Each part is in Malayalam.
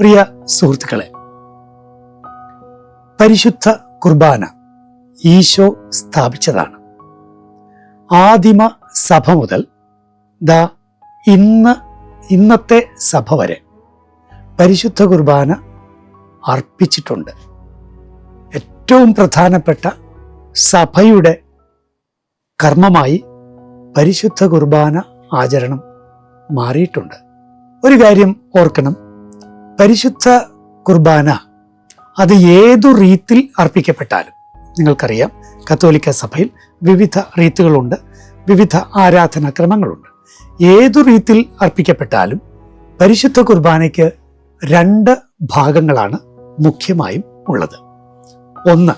പ്രിയ സുഹൃത്തുക്കളെ, പരിശുദ്ധ കുർബാന ഈശോ സ്ഥാപിച്ചതാണ്. ആദിമ സഭ മുതൽ ഇന്നത്തെ സഭ വരെ പരിശുദ്ധ കുർബാന അർപ്പിച്ചിട്ടുണ്ട്. ഏറ്റവും പ്രധാനപ്പെട്ട സഭയുടെ കർമ്മമായി പരിശുദ്ധ കുർബാന ആചരണം മാറിയിട്ടുണ്ട്. ഒരു കാര്യം ഓർക്കണം, പരിശുദ്ധ കുർബാന അത് ഏതു റീത്തിൽ അർപ്പിക്കപ്പെട്ടാലും, നിങ്ങൾക്കറിയാം കത്തോലിക്ക സഭയിൽ വിവിധ റീത്തുകളുണ്ട്, വിവിധ ആരാധനാക്രമങ്ങളുണ്ട്. ഏതു റീത്തിൽ അർപ്പിക്കപ്പെട്ടാലും പരിശുദ്ധ കുർബാനയ്ക്ക് 2 ഭാഗങ്ങളാണ് മുഖ്യമായും ഉള്ളത്. ഒന്ന്,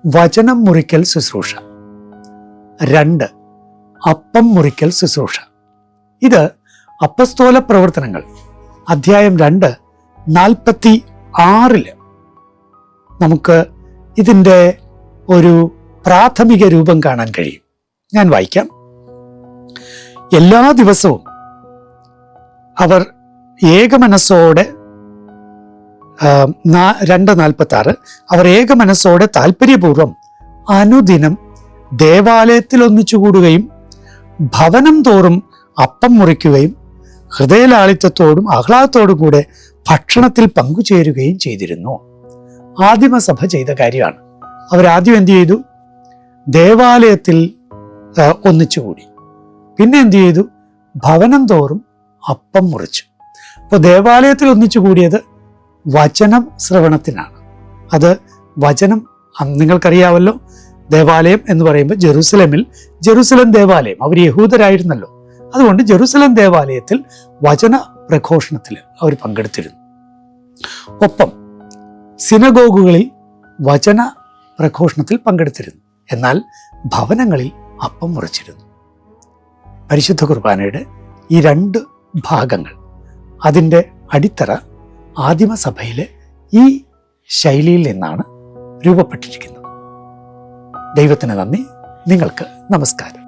വചനം മുറിക്കൽ ശുശ്രൂഷ. 2, അപ്പം മുറിക്കൽ ശുശ്രൂഷ. ഇത് അപ്പസ്തോല പ്രവർത്തനങ്ങൾ അധ്യായം 2:46 നമുക്ക് ഇതിൻ്റെ ഒരു പ്രാഥമിക രൂപം കാണാൻ കഴിയും. ഞാൻ വായിക്കാം. എല്ലാ ദിവസവും അവർ ഏകമനസ്സോടെ 2:46 അവർ ഏകമനസ്സോടെ താല്പര്യപൂർവ്വം അനുദിനം ദേവാലയത്തിൽ ഒന്നിച്ചുകൂടുകയും ഭവനം തോറും അപ്പം മുറിക്കുകയും ഹൃദയലാളിത്യത്തോടും ആഹ്ലാദത്തോടും കൂടെ ഭക്ഷണത്തിൽ പങ്കുചേരുകയും ചെയ്തിരുന്നു. ആദിമസഭ ചെയ്ത കാര്യമാണ്. അവരാദ്യം എന്ത് ചെയ്തു? ദേവാലയത്തിൽ ഒന്നിച്ചുകൂടി. പിന്നെ എന്ത് ചെയ്തു? ഭവനം തോറും അപ്പം മുറിച്ചു. അപ്പോൾ ദേവാലയത്തിൽ ഒന്നിച്ചുകൂടിയത് വചനം ശ്രവണത്തിനാണ്. അത് വചനം നിങ്ങൾക്കറിയാവല്ലോ, ദേവാലയം എന്ന് പറയുമ്പോൾ ജെറുസലം ദേവാലയം, അവർ യഹൂദരായിരുന്നല്ലോ. അതുകൊണ്ട് ജെറുസലം ദേവാലയത്തിൽ വചന പ്രഘോഷണത്തിൽ അവർ പങ്കെടുത്തിരുന്നു. ഒപ്പം സിനഗോഗുകളിൽ വചന പ്രഘോഷണത്തിൽ പങ്കെടുത്തിരുന്നു. എന്നാൽ ഭവനങ്ങളിൽ അപ്പം മുറിച്ചിരുന്നു. പരിശുദ്ധ കുർബാനയുടെ ഈ 2 ഭാഗങ്ങൾ, അതിൻ്റെ അടിത്തറ ആദിമസഭയിലെ ഈ ശൈലിയിൽ നിന്നാണ് രൂപപ്പെട്ടിരിക്കുന്നത്. ദൈവത്തിന് നന്ദി. നിങ്ങൾക്ക് നമസ്കാരം.